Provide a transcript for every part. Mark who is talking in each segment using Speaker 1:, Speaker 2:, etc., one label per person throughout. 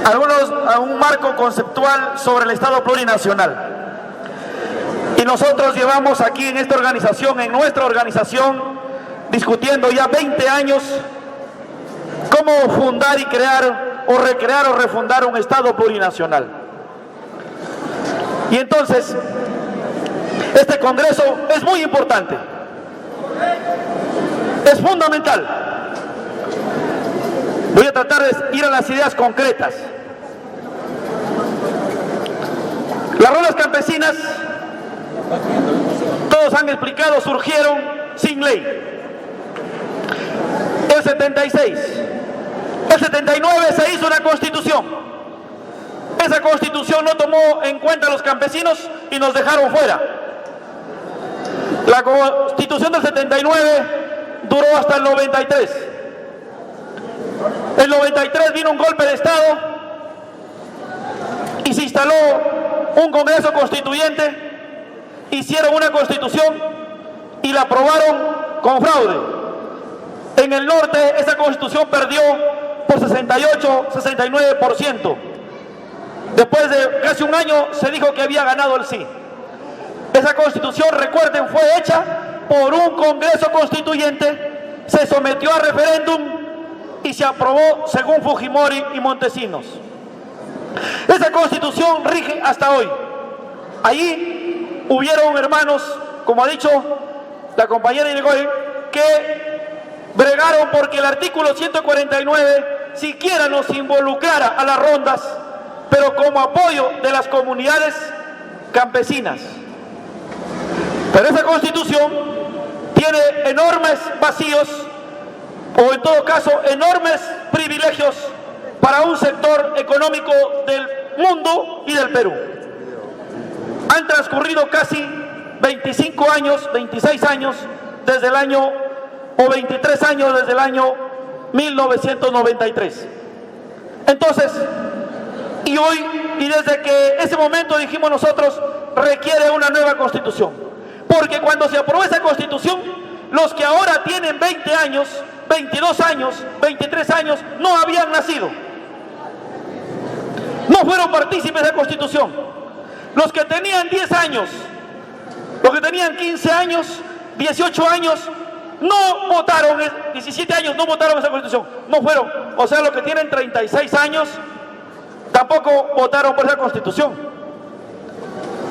Speaker 1: a un marco conceptual sobre el Estado plurinacional. Y nosotros llevamos aquí en esta organización, en nuestra organización, discutiendo ya 20 años cómo fundar y crear o recrear o refundar un Estado plurinacional. Y entonces, este Congreso es muy importante, es fundamental. Voy a tratar de ir a las ideas concretas. Las rondas campesinas, todos han explicado, surgieron sin ley. El 76, el 79 se hizo una constitución. Esa constitución no tomó en cuenta a los campesinos y nos dejaron fuera. La constitución del 79 duró hasta el 93. El 93 vino un golpe de Estado y se instaló un Congreso Constituyente, hicieron una constitución y la aprobaron con fraude. En el norte esa constitución perdió por 68-69%. Después de casi un año se dijo que había ganado el sí. Esa constitución, recuerden, fue hecha por un Congreso Constituyente, se sometió a referéndum y se aprobó según Fujimori y Montesinos. Esa constitución rige hasta hoy. Allí hubieron hermanos, como ha dicho la compañera Irigoyen, que bregaron porque el artículo 149 siquiera nos involucrara a las rondas, pero como apoyo de las comunidades campesinas. Pero esa constitución tiene enormes vacíos, o en todo caso enormes privilegios para un sector económico del mundo y del Perú. Han transcurrido casi 25 años, 26 años desde el año, o 23 años desde el año 1993. Entonces, y hoy, y desde que ese momento dijimos nosotros, requiere una nueva constitución. Porque cuando se aprobó esa constitución, los que ahora tienen 20 años, 22 años, 23 años, no habían nacido. No fueron partícipes de la constitución. Los que tenían 10 años, los que tenían 15 años, 18 años, no votaron, 17 años no votaron esa constitución, no fueron. O sea, los que tienen 36 años tampoco votaron por esa constitución,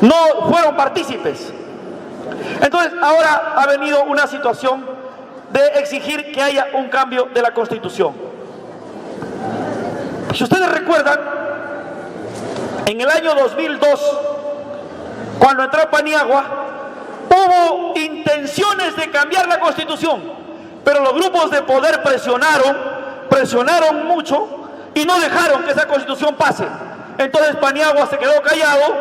Speaker 1: no fueron partícipes. Entonces ahora ha venido una situación de exigir que haya un cambio de la constitución. Si ustedes recuerdan, en el año 2002, cuando entró Paniagua, hubo intenciones de cambiar la constitución, pero los grupos de poder presionaron mucho y no dejaron que esa constitución pase. Entonces Paniagua se quedó callado,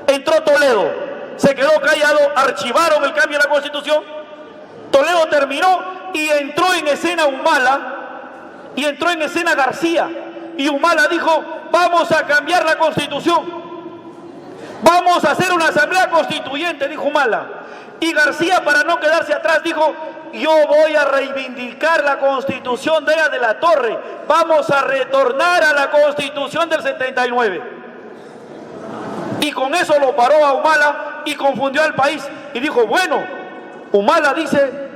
Speaker 1: entró Toledo, se quedó callado, archivaron el cambio de la constitución, Toledo terminó y entró en escena Humala y entró en escena García, y Humala dijo: vamos a cambiar la constitución, vamos a hacer una asamblea constituyente, dijo Humala. Y García, para no quedarse atrás, dijo: yo voy a reivindicar la constitución de Díaz de la Torre, vamos a retornar a la constitución del 79. Y con eso lo paró a Humala y confundió al país y dijo: bueno, Humala dice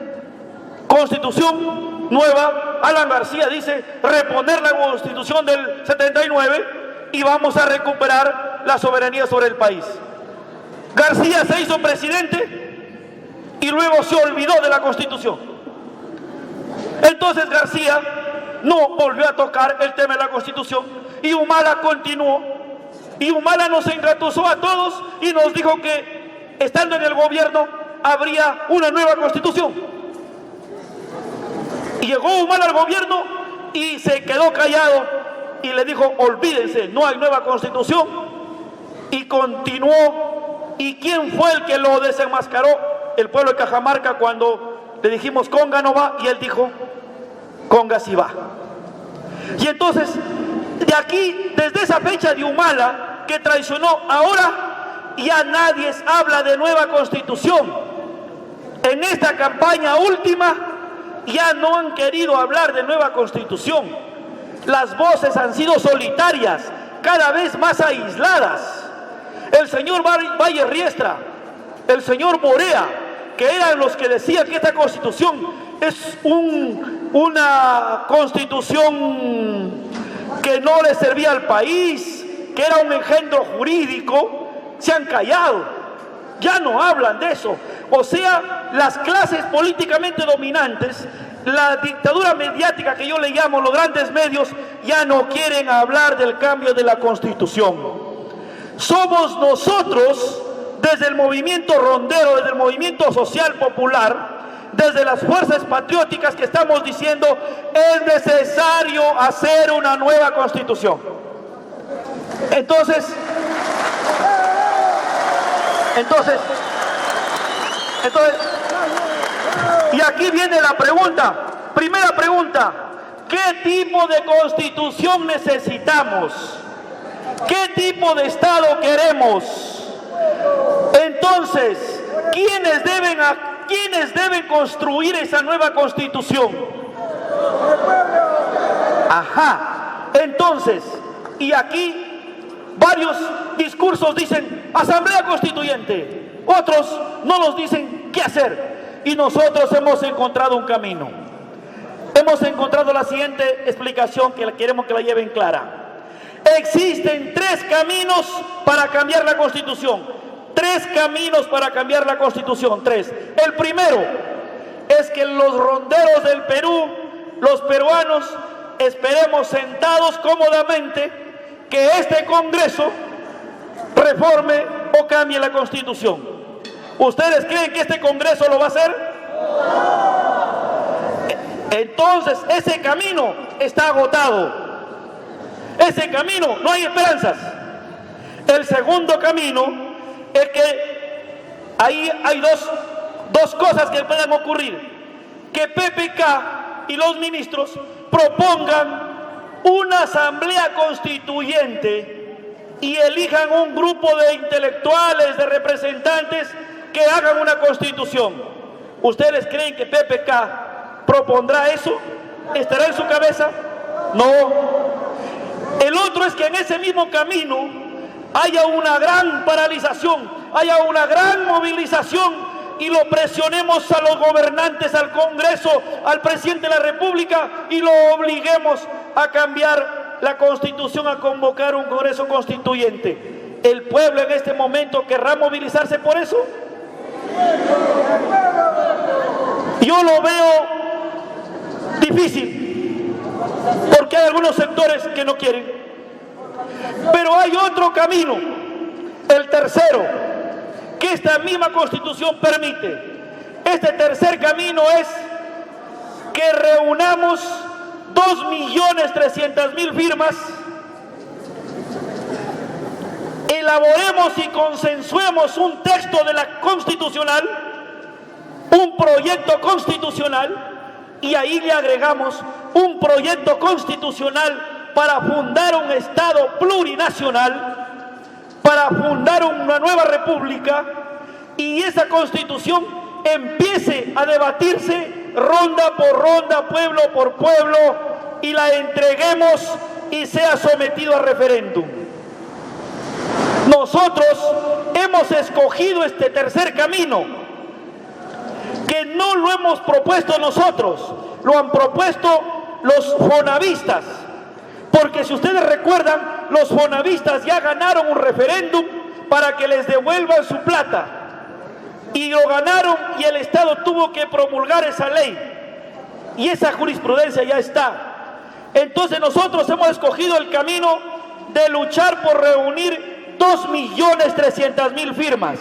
Speaker 1: constitución nueva, Alan García dice reponer la constitución del 79 y vamos a recuperar la soberanía sobre el país. García se hizo presidente y luego se olvidó de la constitución. Entonces García no volvió a tocar el tema de la constitución y Humala continuó, y Humala nos engatusó a todos y nos dijo que estando en el gobierno habría una nueva constitución. Y llegó Humala al gobierno y se quedó callado y le dijo: olvídense, no hay nueva constitución. Y continuó. ¿Y quién fue el que lo desenmascaró? El pueblo de Cajamarca, cuando le dijimos Conga no va, y él dijo Conga sí va. Y entonces, de aquí, desde esa fecha de Humala, que traicionó, ahora ya nadie habla de nueva constitución. En esta campaña última ya no han querido hablar de nueva constitución. Las voces han sido solitarias, cada vez más aisladas. El señor Valle Riestra, el señor Morea, que eran los que decían que esta constitución es una constitución que no le servía al país, que era un engendro jurídico, se han callado, ya no hablan de eso. O sea, las clases políticamente dominantes, la dictadura mediática que yo le llamo, los grandes medios, ya no quieren hablar del cambio de la Constitución. Somos nosotros, desde el movimiento rondero, desde el movimiento social popular, desde las fuerzas patrióticas, que estamos diciendo es necesario hacer una nueva Constitución. Entonces, y aquí viene la pregunta, primera pregunta: ¿qué tipo de Constitución necesitamos? ¿Qué tipo de Estado queremos? Entonces, ¿quiénes deben construir esa nueva Constitución? Ajá. Entonces, y aquí varios discursos dicen Asamblea Constituyente, otros no nos dicen qué hacer. Y nosotros hemos encontrado un camino. Hemos encontrado la siguiente explicación que queremos que la lleven clara. Existen 3 caminos para cambiar la Constitución. 3 caminos para cambiar la Constitución. 3. El primero es que los ronderos del Perú, los peruanos, esperemos sentados cómodamente que este Congreso reforme o cambie la Constitución. ¿Ustedes creen que este Congreso lo va a hacer? Entonces, ese camino está agotado. Ese camino, no hay esperanzas. El segundo camino es que ahí hay dos cosas que pueden ocurrir. Que PPK y los ministros propongan una asamblea constituyente y elijan un grupo de intelectuales, de representantes que hagan una constitución. ¿Ustedes creen que PPK propondrá eso? ¿Estará en su cabeza? No. El otro es que en ese mismo camino haya una gran paralización, haya una gran movilización y lo presionemos a los gobernantes, al Congreso, al presidente de la República y lo obliguemos a cambiar la Constitución, a convocar un Congreso Constituyente. ¿El pueblo en este momento querrá movilizarse por eso? Yo lo veo difícil, porque hay algunos sectores que no quieren. Pero hay otro camino, el tercero, que esta misma Constitución permite. Este tercer camino es que reunamos 2.300.000 firmas, elaboremos y consensuemos un texto de la constitucional, un proyecto constitucional, y ahí le agregamos un proyecto constitucional para fundar un Estado plurinacional, para fundar una nueva república, y esa Constitución empiece a debatirse ronda por ronda, pueblo por pueblo, y la entreguemos y sea sometido a referéndum. Nosotros hemos escogido este tercer camino, que no lo hemos propuesto nosotros, lo han propuesto los fonavistas, porque si ustedes recuerdan, los fonavistas ya ganaron un referéndum para que les devuelvan su plata, y lo ganaron y el Estado tuvo que promulgar esa ley, y esa jurisprudencia ya está. Entonces nosotros hemos escogido el camino de luchar por reunir 2.300.000 firmas,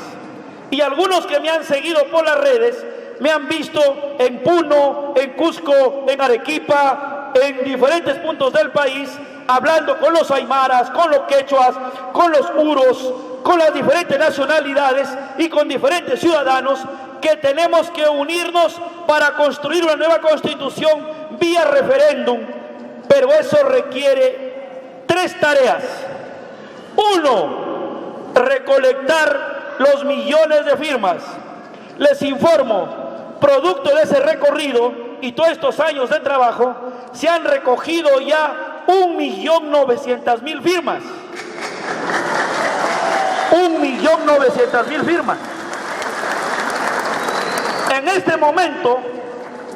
Speaker 1: y algunos que me han seguido por las redes me han visto en Puno, en Cusco, en Arequipa, en diferentes puntos del país, hablando con los aymaras, con los quechuas, con los uros, con las diferentes nacionalidades y con diferentes ciudadanos, que tenemos que unirnos para construir una nueva Constitución vía referéndum. Pero eso requiere 3 tareas. 1, recolectar los millones de firmas. Les informo, producto de ese recorrido y todos estos años de trabajo, se han recogido ya 1.900.000 firmas. 1.900.000 firmas. En este momento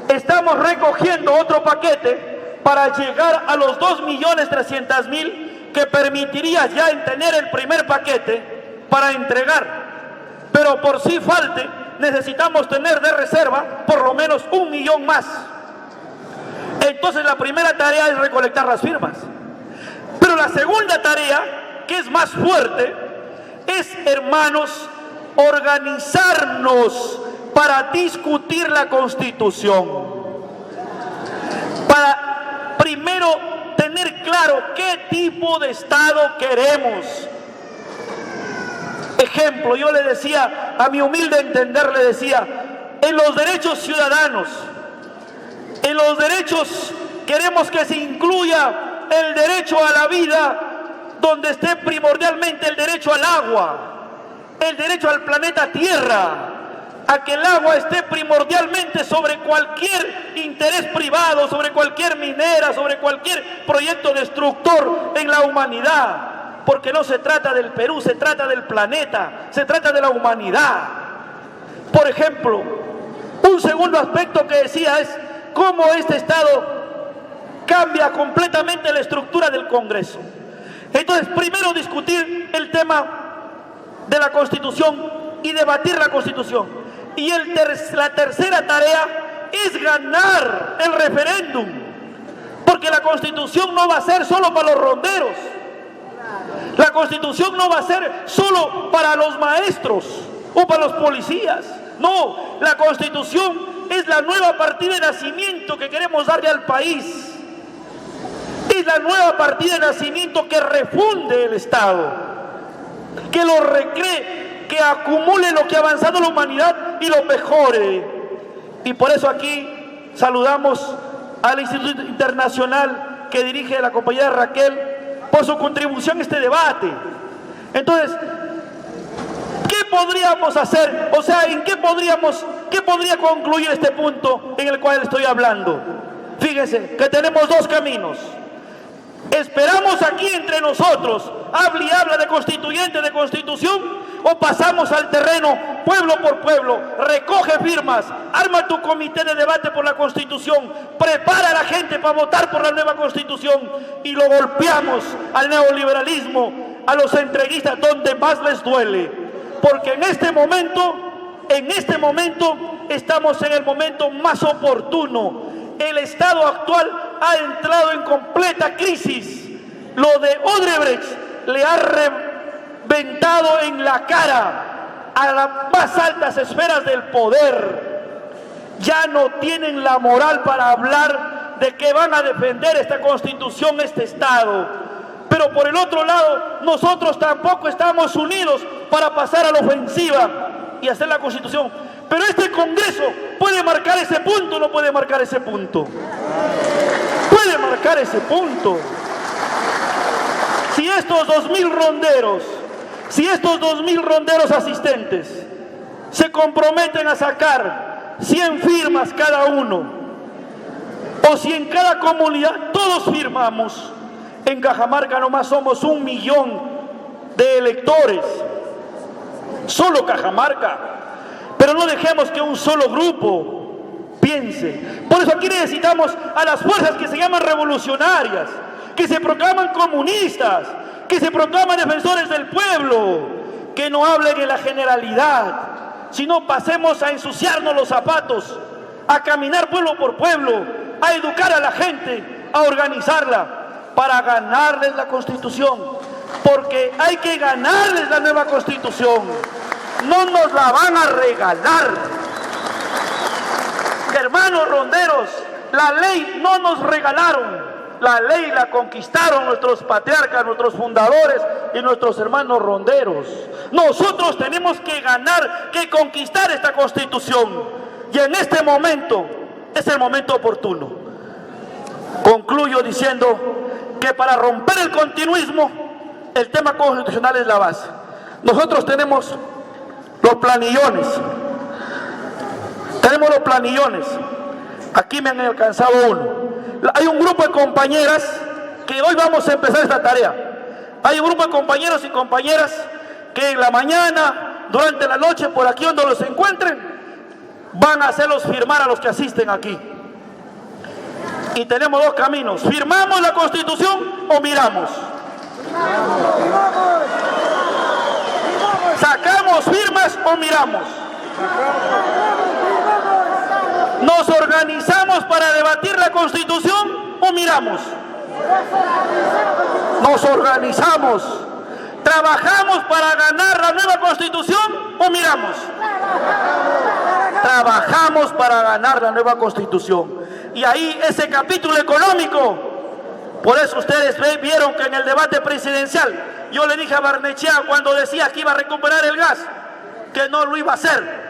Speaker 1: estamos recogiendo otro paquete para llegar a los 2.300.000 que permitiría ya en tener el primer paquete para entregar. Pero por si falte, necesitamos tener de reserva por lo menos 1 millón más. Entonces la primera tarea es recolectar las firmas. Pero la segunda tarea, que es más fuerte, es, hermanos, organizarnos para discutir la Constitución. Para primero tener claro qué tipo de Estado queremos. Ejemplo, yo le decía, a mi humilde entender, le decía, en los derechos ciudadanos, en los derechos queremos que se incluya el derecho a la vida, donde esté primordialmente el derecho al agua, el derecho al planeta Tierra, a que el agua esté primordialmente sobre cualquier interés privado, sobre cualquier minera, sobre cualquier proyecto destructor en la humanidad. Porque no se trata del Perú, se trata del planeta, se trata de la humanidad. Por ejemplo, un segundo aspecto que decía es cómo este Estado cambia completamente la estructura del Congreso. Entonces, primero discutir el tema de la Constitución y debatir la Constitución. Y la tercera tarea es ganar el referéndum, porque la Constitución no va a ser solo para los ronderos. La Constitución no va a ser solo para los maestros o para los policías. No, la Constitución es la nueva partida de nacimiento que queremos darle al país. Es la nueva partida de nacimiento que refunde el Estado, que lo recree, que acumule lo que ha avanzado la humanidad y lo mejore. Y por eso aquí saludamos al Instituto Internacional que dirige la compañera Raquel, por su contribución a este debate. Entonces, ¿qué podríamos hacer? O sea, ¿qué podría concluir este punto en el cual estoy hablando? Fíjense que tenemos dos caminos. ¿Esperamos aquí entre nosotros, habla y habla de constituyente, de constitución, o pasamos al terreno pueblo por pueblo, recoge firmas, arma tu comité de debate por la Constitución, prepara a la gente para votar por la nueva Constitución y lo golpeamos al neoliberalismo, a los entreguistas donde más les duele? Porque en este momento estamos en el momento más oportuno. El Estado actual ha entrado en completa crisis. Lo de Odebrecht le ha reventado en la cara a las más altas esferas del poder. Ya no tienen la moral para hablar de que van a defender esta Constitución, este Estado. Pero por el otro lado, nosotros tampoco estamos unidos para pasar a la ofensiva y hacer la Constitución. Pero este Congreso puede marcar ese punto o no puede marcar ese punto. Puede marcar ese punto. Si estos 2.000 ronderos asistentes se comprometen a sacar 100 firmas cada uno, o si en cada comunidad todos firmamos, en Cajamarca nomás somos 1 millón de electores, solo Cajamarca. Pero no dejemos que un solo grupo piense. Por eso aquí necesitamos a las fuerzas que se llaman revolucionarias, que se proclaman comunistas, que se proclaman defensores del pueblo, que no hablen en la generalidad, sino pasemos a ensuciarnos los zapatos, a caminar pueblo por pueblo, a educar a la gente, a organizarla, para ganarles la Constitución, porque hay que ganarles la nueva Constitución. No nos la van a regalar. Hermanos ronderos, la ley no nos regalaron. La ley la conquistaron nuestros patriarcas, nuestros fundadores y nuestros hermanos ronderos. Nosotros tenemos que ganar, que conquistar esta Constitución. Y en este momento es el momento oportuno. Concluyo diciendo que para romper el continuismo, el tema constitucional es la base. Nosotros tenemos los planillones. Aquí me han alcanzado uno. Hay un grupo de compañeras que hoy vamos a empezar esta tarea. Hay un grupo de compañeros y compañeras que en la mañana, durante la noche, por aquí donde los encuentren, van a hacerlos firmar a los que asisten aquí. Y tenemos dos caminos: ¿firmamos la Constitución o miramos? ¿Sacamos firmas o miramos? ¿Nos organizamos para debatir la Constitución o miramos? Nos organizamos. ¿Trabajamos para ganar la nueva Constitución o miramos? Trabajamos para ganar la nueva Constitución. Y ahí ese capítulo económico, por eso ustedes vieron que en el debate presidencial yo le dije a Barnechea, cuando decía que iba a recuperar el gas, que no lo iba a hacer.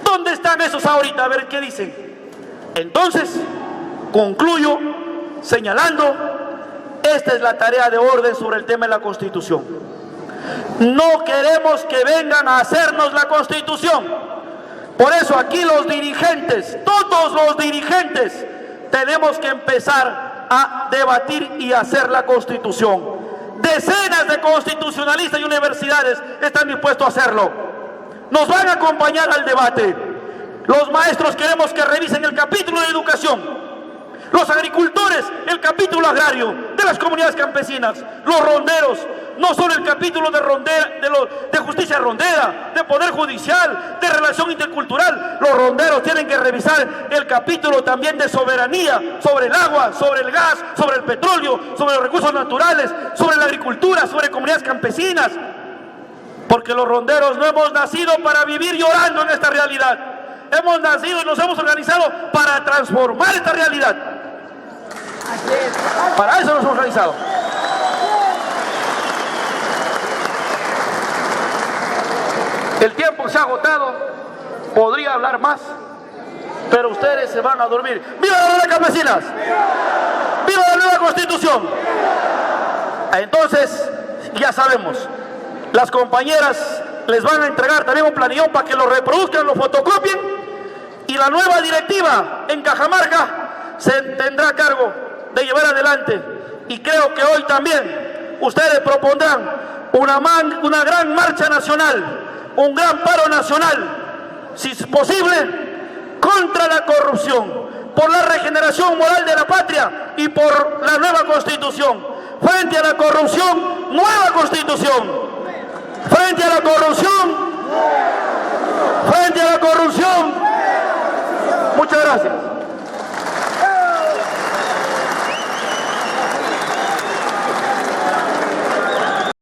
Speaker 1: ¿Dónde están esos ahorita? A ver qué dicen. Entonces, concluyo señalando, esta es la tarea de orden sobre el tema de la Constitución. No queremos que vengan a hacernos la Constitución. Por eso aquí los dirigentes, todos los dirigentes, tenemos que empezar a debatir y hacer la Constitución. Decenas de constitucionalistas y universidades están dispuestos a hacerlo. Nos van a acompañar al debate. Los maestros queremos que revisen el capítulo de educación. Los agricultores, el capítulo agrario de las comunidades campesinas. Los ronderos, no solo el capítulo de justicia rondera, de poder judicial, de relación intercultural. Los ronderos tienen que revisar el capítulo también de soberanía sobre el agua, sobre el gas, sobre el petróleo, sobre los recursos naturales, sobre la agricultura, sobre comunidades campesinas. Porque los ronderos no hemos nacido para vivir llorando en esta realidad. Hemos nacido y nos hemos organizado para transformar esta realidad. Para eso nos hemos organizado. El tiempo se ha agotado, podría hablar más, pero ustedes se van a dormir. ¡Viva las nuevas campesinas! ¡Viva la nueva Constitución! Entonces, ya sabemos, las compañeras les van a entregar también un planillón para que lo reproduzcan, lo fotocopien, y la nueva directiva en Cajamarca se tendrá cargo de llevar adelante. Y creo que hoy también ustedes propondrán una gran marcha nacional, un gran paro nacional, si es posible, contra la corrupción, por la regeneración moral de la patria y por la nueva Constitución. Frente a la corrupción, nueva Constitución. Frente a la corrupción, frente a la corrupción. Muchas gracias.